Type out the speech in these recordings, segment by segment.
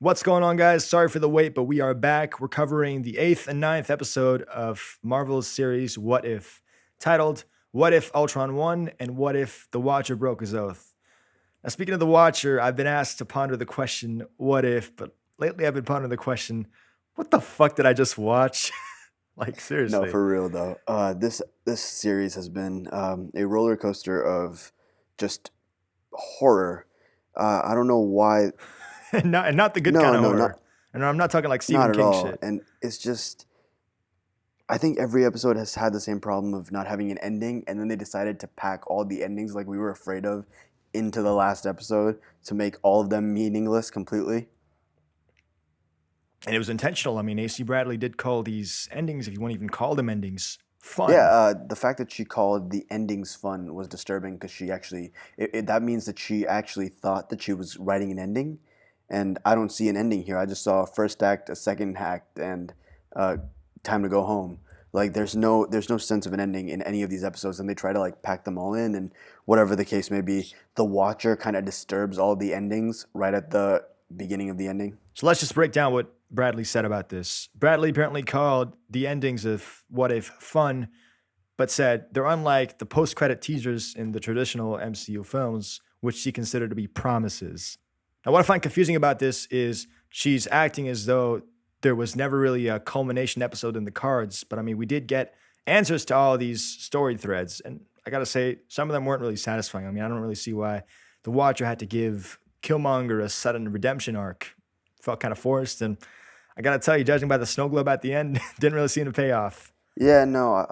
What's going on, guys? Sorry for the wait, but we are back. We're covering the eighth and ninth episode of Marvel's series What If, titled What If Ultron Won and What If the Watcher Broke His Oath. Now, speaking of the Watcher, I've been asked to ponder the question, what if, but lately I've been pondering the question, what the fuck did I just watch? Like, No, seriously. for real though. This series has been a roller coaster of just horror. I don't know why. And not the good kind No, of no, horror. And I'm not talking like not Stephen at King all. shit. And it's just, I think every episode has had the same problem of not having an ending, and then they decided to pack all the endings like we were afraid of into the last episode to make all of them meaningless completely. And it was intentional. I mean, AC Bradley did call these endings, if you want to even call them endings, Yeah, fun. the fact that she called the endings fun was disturbing because she actually that means that she actually thought that she was writing an ending, and I don't see an ending here. I just saw a first act, a second act, and uh, time to go home. Like there's no sense of an ending in any of these episodes, and they try to like pack them all in, and whatever the case may be, the watcher kind of disturbs all the endings right at the beginning of the ending. So let's just break down what Bradley said about this. Bradley apparently called the endings of What If fun, but said they're unlike the post credit teasers in the traditional MCU films, which she considered to be promises. Now, what I find confusing about this is she's acting as though there was never really a culmination episode in the cards, but I mean, we did get answers to all these story threads, and I gotta say, some of them weren't really satisfying. I mean, I don't really see why the Watcher had to give Killmonger a sudden redemption arc. Felt kind of forced, and I gotta tell you, judging by the snow globe at the end, didn't really seem to pay off. Yeah, no.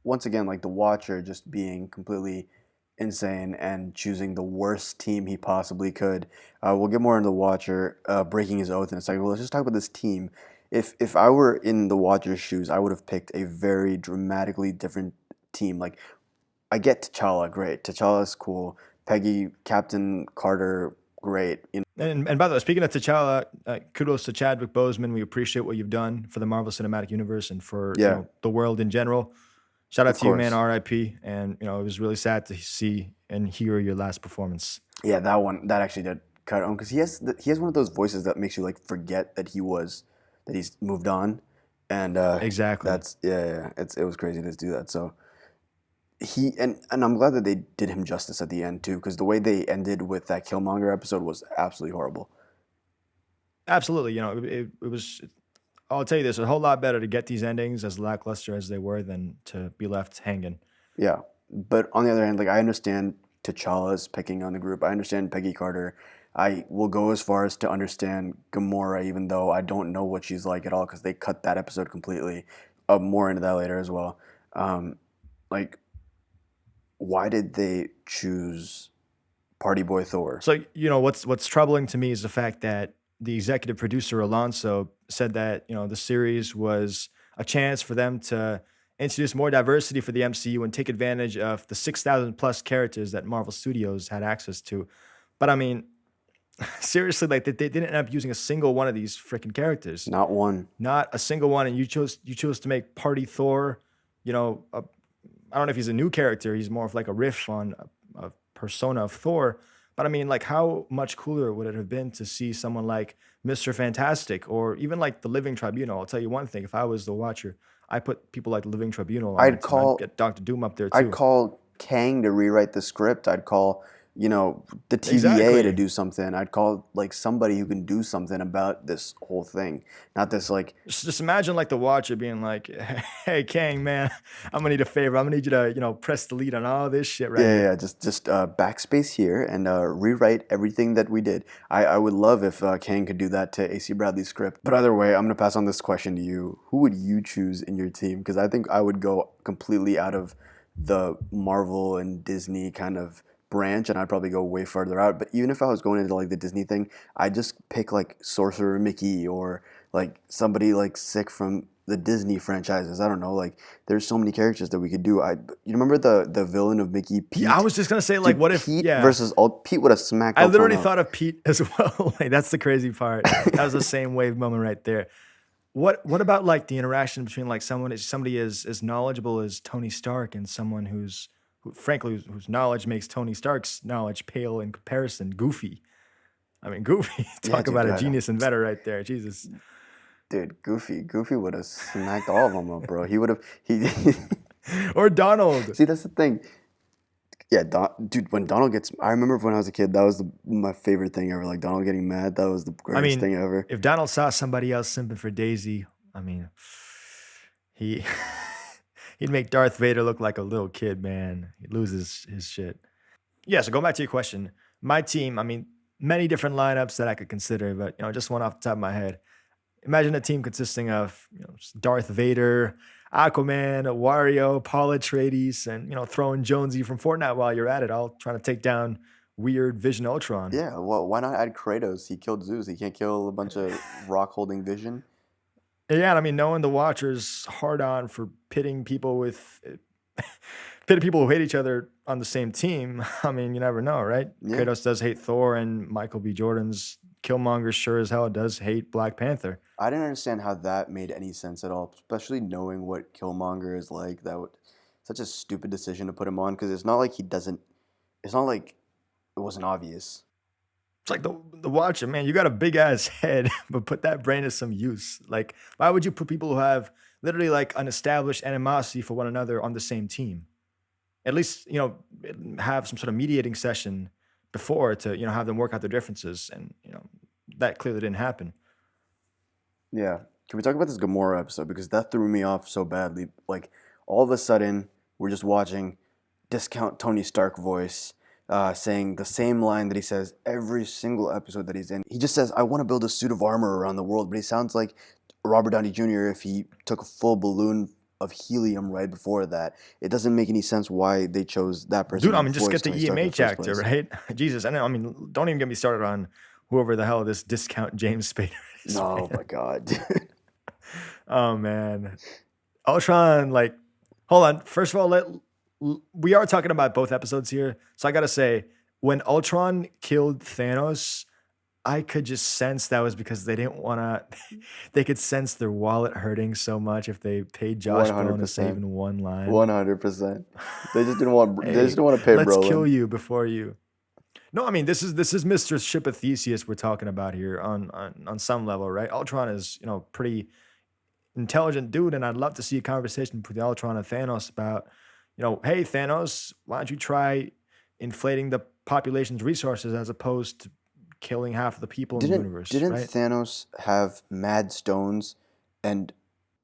Once again, like the Watcher just being completely insane and choosing the worst team he possibly could. We'll get more into the Watcher breaking his oath in a second. Well, let's just talk about this team. If I were in the Watcher's shoes, I would have picked a very dramatically different team. Like I get T'Challa, great. T'Challa's cool. Peggy, Captain Carter, great. And by the way, speaking of T'Challa, kudos to Chadwick Boseman. We appreciate what you've done for the Marvel Cinematic Universe and for Yeah, the world in general. Shout out of to you, man. course. R.I.P. And it was really sad to see and hear your last performance. Yeah, that one that actually did cut on because he has one of those voices that makes you like forget that he's moved on, and Exactly. that's yeah, it was crazy to do that. So and I'm glad that they did him justice at the end too because the way they ended with that Killmonger episode was absolutely horrible. Absolutely. It was. I'll tell you this: a whole lot better to get these endings as lackluster as they were than to be left hanging. Yeah, but on the other hand, like I understand T'Challa's picking on the group. I understand Peggy Carter. I will go as far as to understand Gamora, even though I don't know what she's like at all because they cut that episode completely. More into that later as well. Um, like, why did they choose Party Boy Thor? So what's troubling to me is the fact that the executive producer Alonso said that the series was a chance for them to introduce more diversity for the MCU and take advantage of the 6,000 plus characters that Marvel Studios had access to. But I mean, seriously, like they didn't end up using a single one of these freaking characters, Not one. not a single one. And you chose to make Party Thor, you know, a, I don't know if he's a new character. He's more of like a riff on a persona of Thor. But I mean, like, how much cooler would it have been to see someone like Mr. Fantastic or even like the Living Tribunal? I'll tell you one thing: if I was the Watcher, I put people like the Living Tribunal on my I'd team. I'd call get Doctor Doom up there I'd too. call Kang to rewrite the script. I'd call, the TVA to Exactly. do something. I'd call like somebody who can do something about this whole thing. Not this like, Just imagine like the Watcher being like, "Hey, Kang, man, I'm gonna need a favor. I'm gonna need you to, press the lead on all this shit right yeah, yeah, here." yeah, just backspace here and rewrite everything that we did. I would love if Kang could do that to AC Bradley's script. But either way, I'm gonna pass on this question to you. Who would you choose in your team? Because I think I would go completely out of the Marvel and Disney kind of branch, and I'd probably go way further out. But even if I was going into like the Disney thing, I'd just pick like Sorcerer Mickey or like somebody like sick from the Disney franchises. I don't know. Like there's so many characters that we could do. You remember the villain of Mickey, Yeah, I Pete? was just gonna say, like, Dude, what if? Pete Yeah, versus Ult. Pete would have smacked I Ultron literally out. thought of Pete as well. Like, that's the crazy part. That was the same wave moment right there. What about like the interaction between like somebody as knowledgeable as Tony Stark and someone who frankly whose knowledge makes Tony Stark's knowledge pale in comparison, goofy. I mean, Goofy, Yeah, talk dude. about a genius inventor right there. Jesus. Dude, Goofy would have smacked all of them up, bro. He would have. He. Or Donald. See, that's the thing. Yeah, dude. When Donald gets, I remember when I was a kid, that was my favorite thing ever. Like Donald getting mad, that was the I greatest mean, thing ever. if Donald saw somebody else simping for Daisy, I mean, he he'd make Darth Vader look like a little kid, man. He'd lose his shit. Yeah, so going back to your question, my team, I mean, many different lineups that I could consider, but just one off the top of my head. Imagine a team consisting of Darth Vader, Aquaman, Wario, Paul Atreides, and throwing Jonesy from Fortnite while you're at it, all trying to take down weird Vision Ultron. Yeah, well, why not add Kratos? He killed Zeus. He can't kill a bunch of rock holding Vision. Yeah, and I mean, knowing the Watchers hard on for pitting people with pitting people who hate each other on the same team. I mean, you never know, right? Yeah. Kratos does hate Thor, and Michael B. Jordan's Killmonger sure as hell does hate Black Panther. I didn't understand how that made any sense at all, especially knowing what Killmonger is like. Such a stupid decision to put him on because it's not like he doesn't. It's not like it wasn't obvious. It's like the Watcher, man. You got a big ass head, but put that brain to some use. Like, why would you put people who have literally like an established animosity for one another on the same team? At least have some sort of mediating session before to have them work out their differences, and that clearly didn't happen. Yeah. Can we talk about this Gamora episode because that threw me off so badly? Like all of a sudden, we're just watching discount Tony Stark voice saying the same line that he says every single episode that he's in. He just says, "I want to build a suit of armor around the world," but he sounds like Robert Downey Jr. if he took a full balloon of helium right before that. It doesn't make any sense why they chose that person. Dude, I mean, just voice get the Tony Stark in EMH first actor, place. right? Jesus, I mean, don't even get me started on whoever the hell this discount James Spader is. No, man. my God. Oh man, Ultron. Like, hold on. First of all, we are talking about both episodes here, so I gotta say, when Ultron killed Thanos, I could just sense that was because they didn't want to. They could sense their wallet hurting so much if they paid Josh Brolin to save 100%. in one line. 100%. They just didn't want. They Hey, just didn't want to pay let's Brolin. kill you before you. No, I mean this is Mr. Ship of Theseus we're talking about here on some level, right? Ultron is pretty intelligent dude, and I'd love to see a conversation between Ultron and Thanos about hey Thanos, why don't you try inflating the population's resources as opposed to killing half of the people in the universe, Didn't right? Thanos have mad stones, and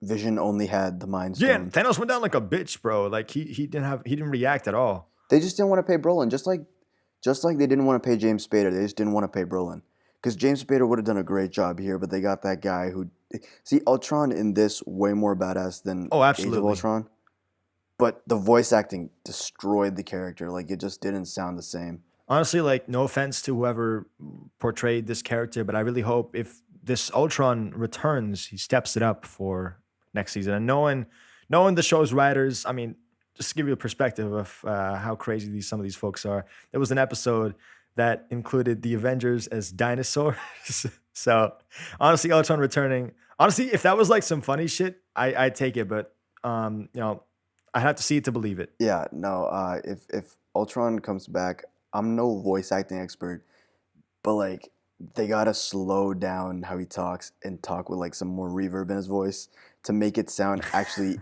Vision only had the Mind Yeah, Stone? Thanos went down like a bitch, bro. Like he didn't react at all. They just didn't want to pay Brolin, just like they didn't want to pay James Spader. They just didn't want to pay Brolin, because James Spader would have done a great job here, but they got that guy who. See, Ultron in this way more badass than Oh, Age of absolutely. Ultron, but the voice acting destroyed the character. Like it just didn't sound the same. Honestly, like, no offense to whoever portrayed this character, but I really hope if this Ultron returns, he steps it up for next season. And knowing the show's writers, I mean, just to give you a perspective of how crazy some of these folks are. There was an episode that included the Avengers as dinosaurs. So honestly, Ultron returning. Honestly, if that was like some funny shit, I'd take it. But I have to see it to believe it. Yeah, no. If Ultron comes back, I'm no voice acting expert, but like they gotta slow down how he talks and talk with like some more reverb in his voice to make it sound actually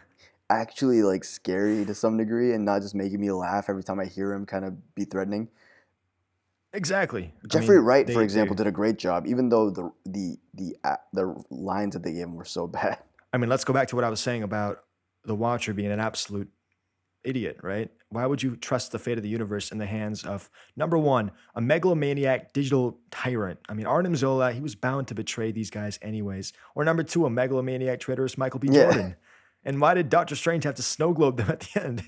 like scary to some degree and not just making me laugh every time I hear him kind of be threatening. Exactly. Jeffrey Wright, for example, did a great job, even though the lines that they gave him were so bad. I mean, let's go back to what I was saying about the Watcher being an absolute idiot, right? Why would you trust the fate of the universe in the hands of, number one, a megalomaniac digital tyrant? I mean, Arnim Zola, he was bound to betray these guys anyways. Or number two, a megalomaniac traitorous Michael B. Yeah. Jordan. And why did Doctor Strange have to snow globe them at the end?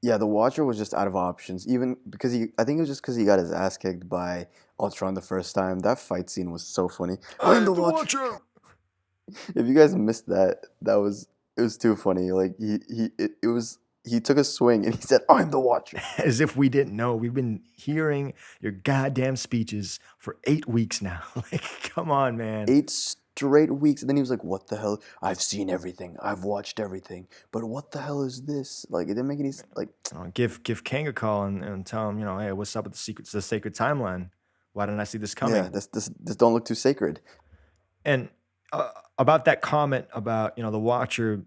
Yeah, the Watcher was just out of options. Even because I think it was just because he got his ass kicked by Ultron the first time. That fight scene was so funny. I'm the Watcher. If you guys missed that, it was too funny. Like he took a swing and he said, "I'm the Watcher." As if we didn't know. We've been hearing your goddamn speeches for 8 weeks now. Like, come on, man. 8 straight weeks, and then he was like, "What the hell? I've seen everything. I've watched everything. But what the hell is this?" Like it didn't make any like. Give Kang a call and tell him, hey, what's up with the sacred timeline? Why didn't I see this Yeah, coming? this don't look too sacred. And about that comment about the Watcher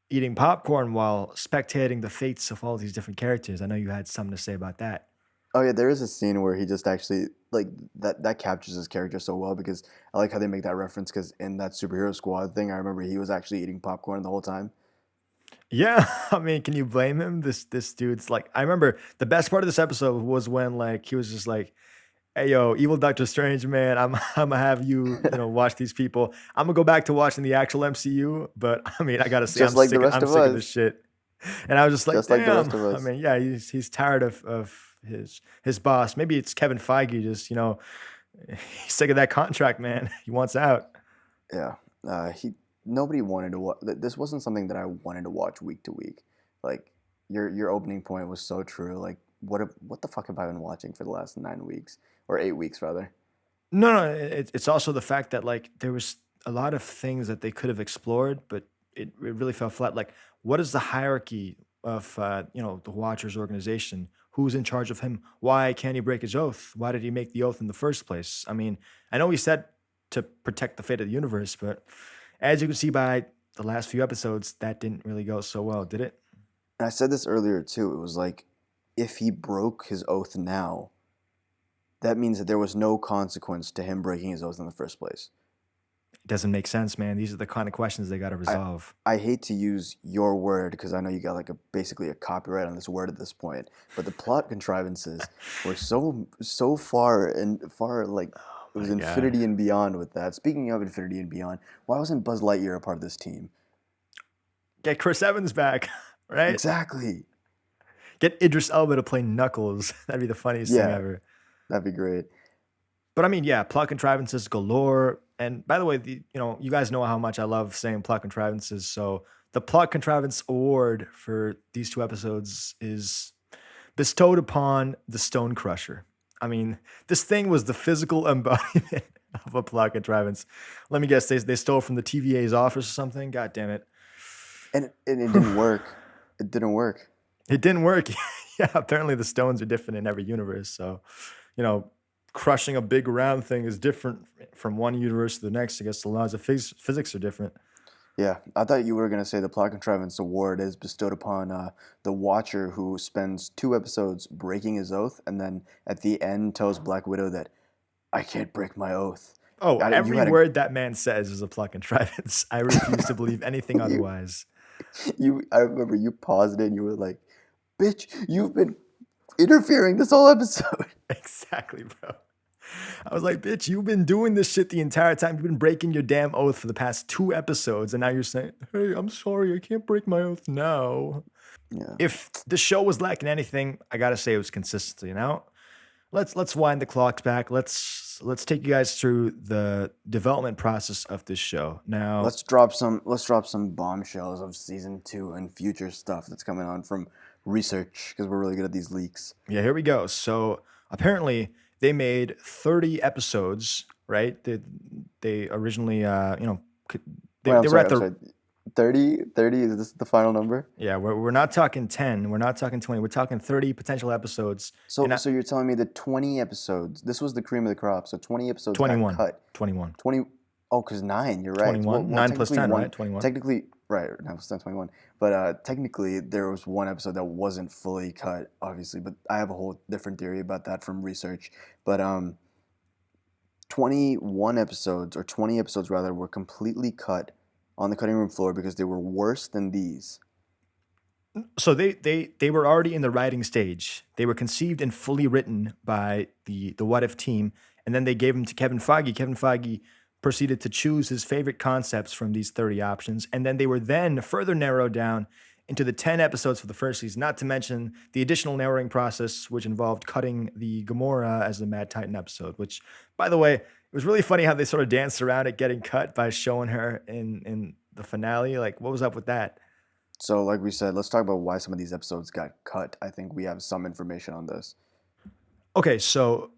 eating popcorn while spectating the fates of all these different characters. I know you had something to say about that. Oh yeah, there is a scene where he just actually like that captures his character so well because I like how they make that reference because in that superhero squad thing, I remember he was actually eating popcorn the whole time. Yeah, I mean, can you blame him? This dude's like, I remember the best part of this episode was when like he was just like, "Hey, yo, evil Doctor Strange, man, I'm gonna have you watch these people. I'm gonna go back to watching the actual MCU, but I mean, I gotta say, Just like the rest I'm of sick of this us. shit." And I was just like, Just like the "Damn." rest of I us. mean, yeah, he's tired of his boss. Maybe it's Kevin Feige. Just he's sick of that contract, man. He wants out. Yeah. He nobody wanted to watch. This wasn't something that I wanted to watch week to week. Like your opening point was so true. Like what the fuck have I been watching for the last 9 weeks or 8 weeks rather? No, no, it's also the fact that like there was a lot of things that they could have explored, but it really fell flat. Like, what is the hierarchy of the Watcher's organization? Who's in charge of him? Why can't he break his oath? Why did he make the oath in the first place? I mean, I know he said to protect the fate of the universe, but as you can see by the last few episodes, that didn't really go so well, did it? And I said this earlier too. It was like if he broke his oath now, that means that there was no consequence to him breaking his oath in the first place. It doesn't make sense, man. These are the kind of questions they got to I resolve. I hate to use your word because I know you got like a basically a copyright on this word at this point, but the plot contrivances were so far and far like Oh it was my god. infinity and beyond with that. Speaking of infinity and beyond, why wasn't Buzz Lightyear a part of this team? Get Chris Evans back, right? Exactly. Get Idris Elba to play Knuckles. That'd be the funniest thing Yeah, ever. that'd be great. But I mean, yeah, plot contrivances galore. And by the way, you guys know how much I love saying plot contrivances. So the plot contrivance award for these two episodes is bestowed upon the Stone Crusher. I mean, this thing was the physical embodiment of a plot contrivance. Let me guess, they stole from the TVA's office or something. God damn it. And it didn't work. It didn't work. It didn't work. Yeah, apparently the stones are different in every universe. So, you know, crushing a big round thing is different from one universe to the next. I guess the laws of physics are different. Yeah, I thought you were gonna say the plot contrivance award is bestowed upon the Watcher who spends 2 episodes breaking his oath, and then at the end tells Black Widow that I can't break my oath. Oh, You every had a word that man says is a plot contrivance. I refuse to believe anything you otherwise. I remember you paused it and you were like, "Bitch, you've been interfering this whole episode." Exactly, bro. I was like, bitch, you've been doing this shit the entire time. You've been breaking your damn oath for the past 2 episodes, and now you're saying, hey, I'm sorry, I can't break my oath now. Yeah, If the show was lacking anything, I gotta say it was consistency. Now, let's wind the clocks back. Let's take you guys through the development process of this show. Now, let's drop some bombshells of season 2 and future stuff that's coming on from research because we're really good at these leaks. yeah, here we go. So apparently they made 30 episodes, right? They originally Wait, I'm they were sorry, at I'm the sorry. 30, is this the final number? yeah, we're not talking 10, we're not talking 20, we're talking 30 potential episodes. So, And so you're telling me that 20 episodes, this was the cream of the crop, so 20 episodes got 21, cut. 21, 20, oh, because 9, you're right. 21, Well, 9 plus technically 10, one, right? 21. technically, right, 9 plus 10, 21. But technically, there was one episode that wasn't fully cut, obviously, but I have a whole different theory about that from research. But 21 episodes, or 20 episodes rather, were completely cut on the cutting room floor because they were worse than these. So they were already in the writing stage. They were conceived and fully written by the What If team, and then they gave them to Kevin Feige. Kevin Feige proceeded to choose his favorite concepts from these 30 options, and then they were then further narrowed down into the 10 episodes for the first season, not to mention the additional narrowing process, which involved cutting the Gamora as the Mad Titan episode, which, by the way, it was really funny how they sort of danced around it getting cut by showing her in the finale. Like, what was up with that? So, like we said, let's talk about why some of these episodes got cut. I think we have some information on this. Okay, so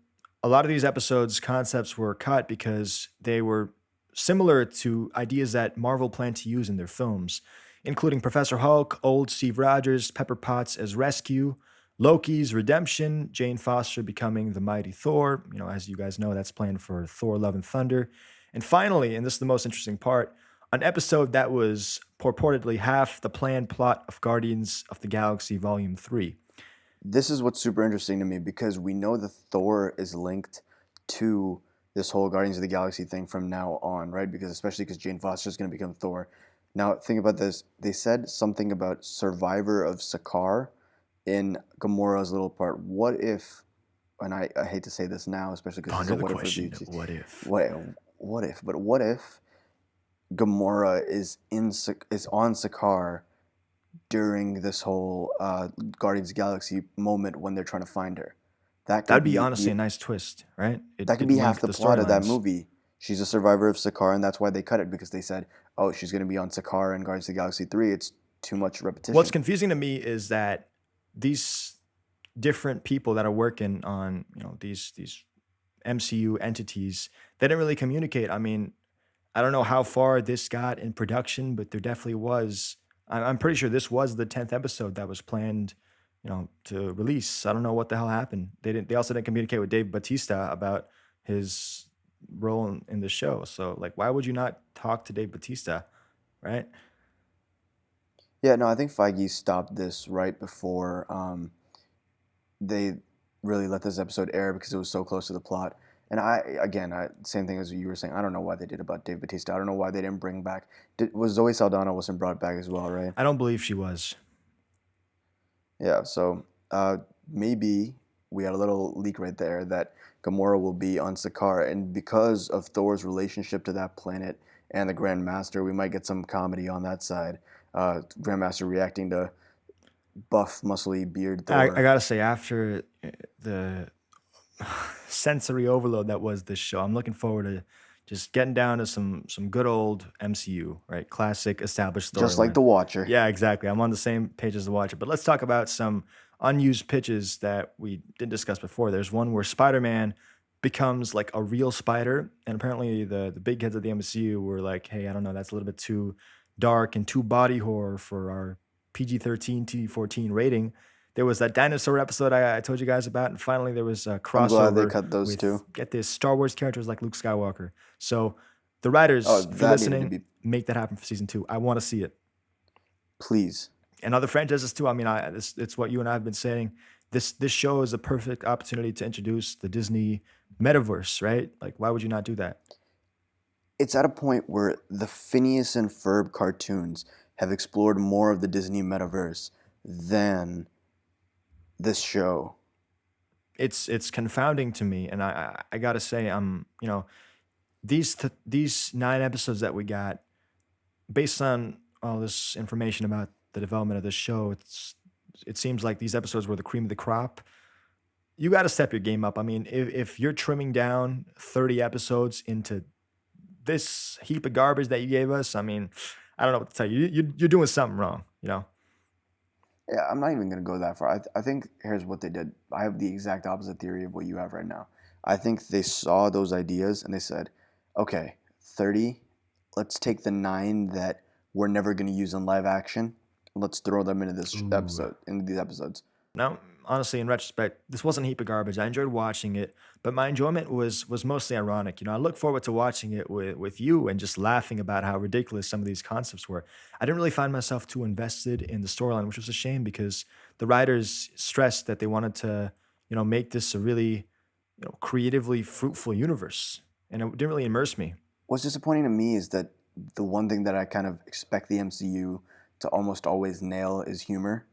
a lot of these episodes concepts were cut because they were similar to ideas that Marvel planned to use in their films, including Professor Hulk, old Steve Rogers, Pepper Potts as Rescue, Loki's redemption, Jane Foster becoming the mighty Thor. As you guys know, that's planned for Thor: Love and Thunder. And finally, and this is the most interesting part, an episode that was purportedly half the planned plot of Guardians of the Galaxy Volume 3. This is what's super interesting to me because we know that Thor is linked to this whole Guardians of the Galaxy thing from now on, right? Because especially because Jane Foster is going to become Thor. Now, think about this. They said something about survivor of Sakaar in Gamora's little part. What if, and I hate to say this now, especially because it's Ponder a the what if question, review. what if? What if Gamora is on Sakaar during this whole Guardians of the Galaxy moment when they're trying to find her? That That'd could be be honestly a nice twist, right? that could It be half linked the the plot of that storylines. movie. She's a survivor of Sakaar, and that's why they cut it because they said, "Oh, she's going to be on Sakaar in Guardians of the Galaxy 3. It's too much What's repetition." confusing to me is that these different people that are working on these MCU entities, they didn't really communicate. I mean, I don't know how far this got in production, but there definitely was. I'm pretty sure this was the 10th episode that was planned, to release. I don't know what the hell happened. They didn't. They also didn't communicate with Dave Bautista about his role in the show. So, like, why would you not talk to Dave Bautista, right? Yeah, no, I think Feige stopped this right before they really let this episode air because it was so close to the plot. And same thing as you were saying. I don't know why they did about Dave Bautista. I don't know why they didn't bring back. Was Zoe Saldana wasn't brought back as well, right? I don't believe she was. Yeah. So maybe we had a little leak right there that Gamora will be on Sakaar, and because of Thor's relationship to that planet and the Grand Master, we might get some comedy on that side. Grandmaster reacting to buff, muscly beard I Thor. gotta say, after the sensory overload that was this show, I'm looking forward to just getting down to some good old MCU, right? Classic established Just like storyline. the Watcher. Yeah, exactly. I'm on the same page as the Watcher. But let's talk about some unused pitches that we didn't discuss before. There's one where Spider-Man becomes like a real spider, and apparently the big heads of the MCU were like, "Hey, I don't know, that's a little bit too dark and too body horror for our PG-13, T14 rating." There was that dinosaur episode I told you guys about, and finally there was a I'm glad they crossover cut those with, two. get this, Star Wars characters like Luke Skywalker. So the Oh, writers, if you're that needed to listening, be, make that happen for season 2. I want to see it. please. And other franchises too. I mean, it's what you and I have been saying. This show is a perfect opportunity to introduce the Disney Metaverse, right? Like, why would you not do that? It's at a point where the Phineas and Ferb cartoons have explored more of the Disney metaverse than this show. It's confounding to me, and I gotta say, these 9 episodes that we got, based on all this information about the development of this show, it seems like these episodes were the cream of the crop. You got to step your game up. I mean, if you're trimming down 30 episodes into this heap of garbage that you gave us, I mean, I don't know what to tell you. You're doing something wrong. Yeah, I'm not even going to go that far. I think here's what they did. I have the exact opposite theory of what you have right now. I think they saw those ideas and they said, okay, 30, let's take the 9 that we're never going to use in live action. Let's throw them into Ooh. into these episodes. Now, honestly, in retrospect, this wasn't a heap of garbage. I enjoyed watching it, but my enjoyment was mostly ironic. I look forward to watching it with you and just laughing about how ridiculous some of these concepts were. I didn't really find myself too invested in the storyline, which was a shame because the writers stressed that they wanted to, make this a really, creatively fruitful universe, and it didn't really immerse me. What's disappointing to me is that the one thing that I kind of expect the MCU to almost always nail is humor.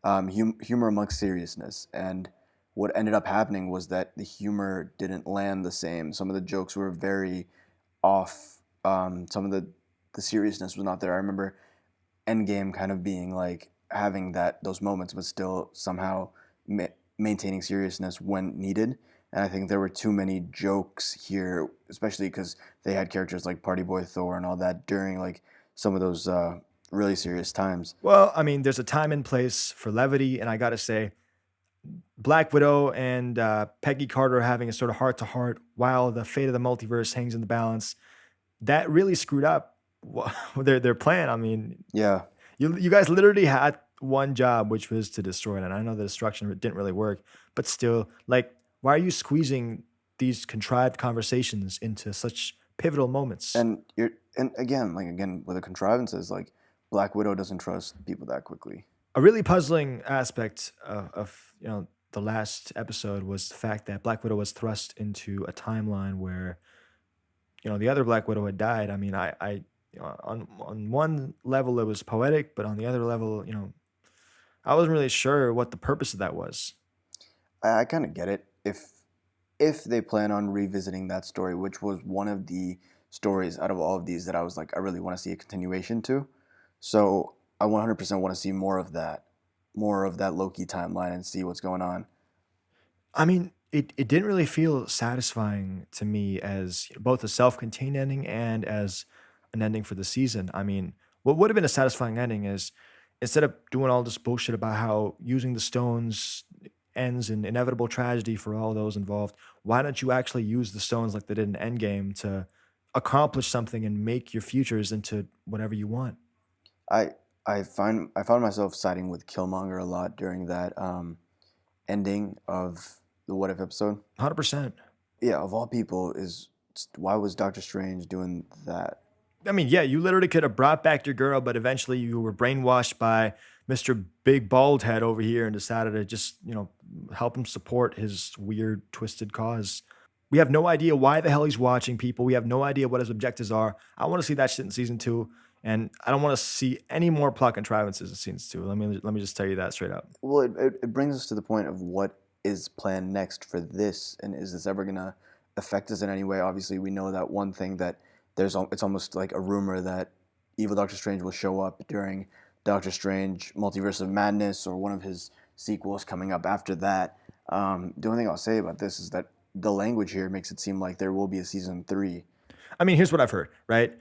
Humor amongst seriousness. And what ended up happening was that the humor didn't land the same. Some of the jokes were very off. Some of the seriousness was not there. I remember Endgame kind of being like having those moments, but still somehow ma- maintaining seriousness when needed. And I think there were too many jokes here, especially because they had characters like Party Boy Thor and all that during like some of those really serious times. Well, I mean, there's a time and place for levity, and I gotta say, Black Widow and Peggy Carter having a sort of heart to heart while the fate of the multiverse hangs in the balance. That really screwed up their plan. I mean, Yeah, you guys literally had one job, which was to destroy it. And I know the destruction didn't really work, but still, like, why are you squeezing these contrived conversations into such pivotal moments? And again, like again with the contrivances, like Black Widow doesn't trust people that quickly. A really puzzling aspect of the last episode was the fact that Black Widow was thrust into a timeline where the other Black Widow had died. I mean, on one level it was poetic, but on the other level, I wasn't really sure what the purpose of that was. I kind of get it if they plan on revisiting that story, which was one of the stories out of all of these that I was like, I really want to see a continuation to. So I 100% want to see more of that Loki timeline and see what's going on. I mean, it didn't really feel satisfying to me as both a self-contained ending and as an ending for the season. I mean, what would have been a satisfying ending is instead of doing all this bullshit about how using the stones ends in inevitable tragedy for all those involved, why don't you actually use the stones like they did in Endgame to accomplish something and make your futures into whatever you want? I I found myself siding with Killmonger a lot during that ending of the What If episode. 100%. Yeah, of all people, is why was Doctor Strange doing that? I mean, yeah, you literally could have brought back your girl, but eventually you were brainwashed by Mr. Big Bald Head over here and decided to just, help him support his weird, twisted cause. We have no idea why the hell he's watching people. We have no idea what his objectives are. I want to see that shit in season two, and I don't want to see any more plot contrivances in season two. Let me just tell you that straight up. Well, it brings us to the point of what is planned next for this, and is this ever gonna affect us in any way? Obviously, we know that one thing that it's almost like a rumor that evil Doctor Strange will show up during Doctor Strange Multiverse of Madness or one of his sequels coming up after that. The only thing I'll say about this is that the language here makes it seem like there will be a season three. I mean, here's what I've heard, right?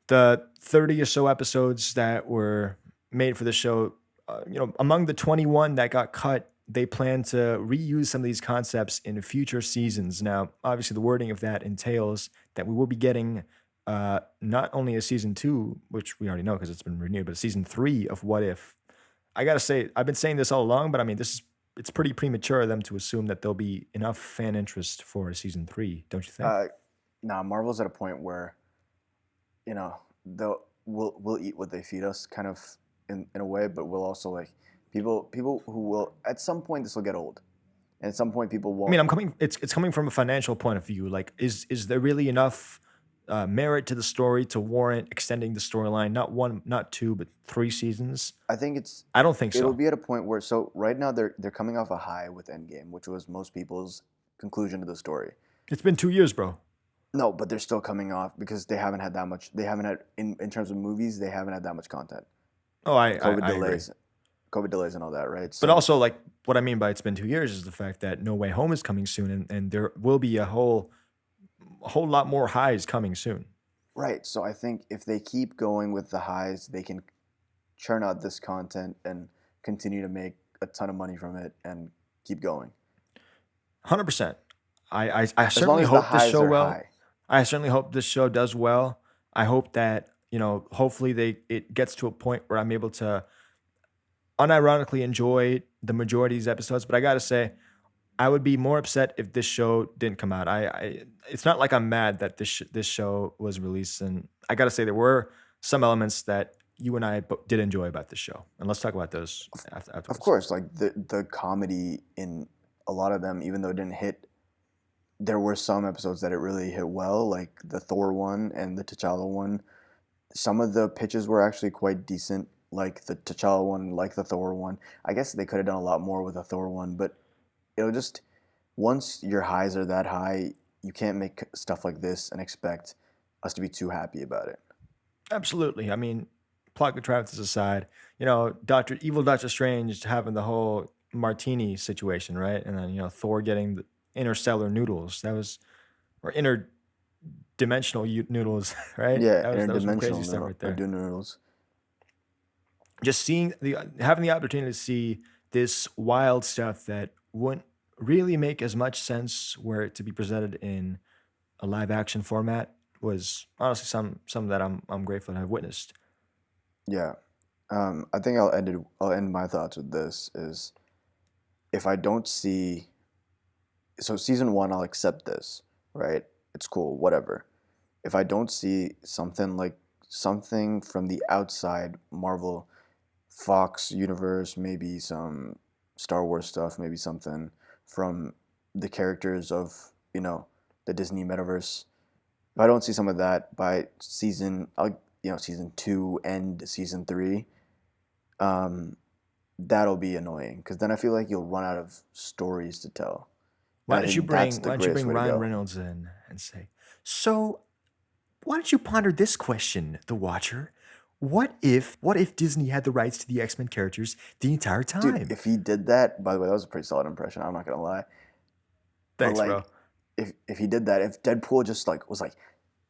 The 30 or so episodes that were made for the show, among the 21 that got cut, they plan to reuse some of these concepts in future seasons. Now, obviously, the wording of that entails that we will be getting not only a season two, which we already know because it's been renewed, but a season three of What If. I gotta say, I've been saying this all along, but I mean, it's pretty premature of them to assume that there'll be enough fan interest for a season three, don't you think? Now, Marvel's at a point where we'll eat what they feed us, kind of in a way, but we'll also like people who will at some point this will get old, and at some point people I mean, won't. I'm coming. It's coming from a financial point of view. Like, is there really enough merit to the story to warrant extending the storyline? Not one, not two, but three seasons. I think I don't think it'll so. be at a point where so right now they're coming off a high with Endgame, which was most people's conclusion to the story. It's been 2 years, bro. No, but they're still coming off because they haven't had that much. They haven't had in terms of movies, they haven't had that much content. Oh, COVID I agree. delays, COVID delays, and all that, right? But So also, like, what I mean by it's been 2 years is the fact that No Way Home is coming soon, and there will be a whole lot more highs coming soon. right. So I think if they keep going with the highs, they can churn out this content and continue to make a ton of money from it and keep going. 100%. I As long certainly as the hope this highs show are well. high. I certainly hope this show does well. I hope that hopefully it gets to a point where I'm able to unironically enjoy the majority of these episodes. But I gotta say, I would be more upset if this show didn't come out. It's not like I'm mad that this show was released, and I gotta say there were some elements that you and I did enjoy about this show, and let's talk about those Of afterwards. course, like the comedy in a lot of them, even though it didn't hit, there were some episodes that it really hit well, like the Thor one and the T'Challa one. Some of the pitches were actually quite decent, like the T'Challa one, like the Thor one. I guess they could have done a lot more with the Thor one, but it'll just once your highs are that high, you can't make stuff like this and expect us to be too happy about it. Absolutely. I mean, plot contrivances aside, Doctor Strange having the whole martini situation, right? And then Thor getting the interstellar noodles. That was or interdimensional noodles, right? Yeah, That was some crazy interdimensional stuff right there. noodles. Just seeing having the opportunity to see this wild stuff that wouldn't really make as much sense were it to be presented in a live action format was honestly some that I'm grateful to have witnessed. Yeah. I think I'll end my thoughts with this is if I don't see so season one, I'll accept this, right? It's cool, whatever. If I don't see something from the outside Marvel, Fox universe, maybe some Star Wars stuff, maybe something from the characters of, the Disney Metaverse. If I don't see some of that by season two and season three, um, that'll be annoying because then I feel like you'll run out of stories to tell. And Why I don't you think that's bring the why don't you greatest bring way to Ryan go. Reynolds in and say, so why don't you ponder this question, the Watcher? What if Disney had the rights to the X-Men characters the entire Dude, time? if he did that, by the way, that was a pretty solid impression. I'm not gonna lie. But Thanks, bro. like, if he did that, if Deadpool just like was like,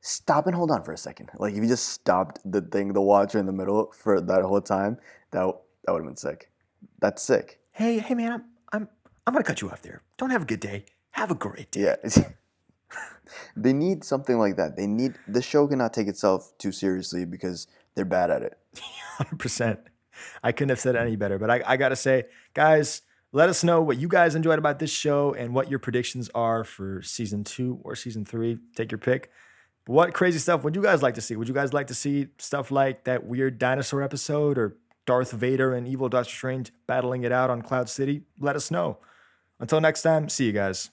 stop and hold on for a second, like if he just stopped the Watcher in the middle for that whole time, that would have been sick. That's sick. Hey man, I'm gonna cut you off there. Don't have a good day. Have a great Yeah, day. they need something like that. They need the show cannot take itself too seriously because they're bad at it. 100%. I couldn't have said it any better. But I gotta say, guys, let us know what you guys enjoyed about this show and what your predictions are for season 2 or season 3. Take your pick. What crazy stuff would you guys like to see? Would you guys like to see stuff like that weird dinosaur episode or Darth Vader and evil Doctor Strange battling it out on Cloud City? Let us know. Until next time, see you guys.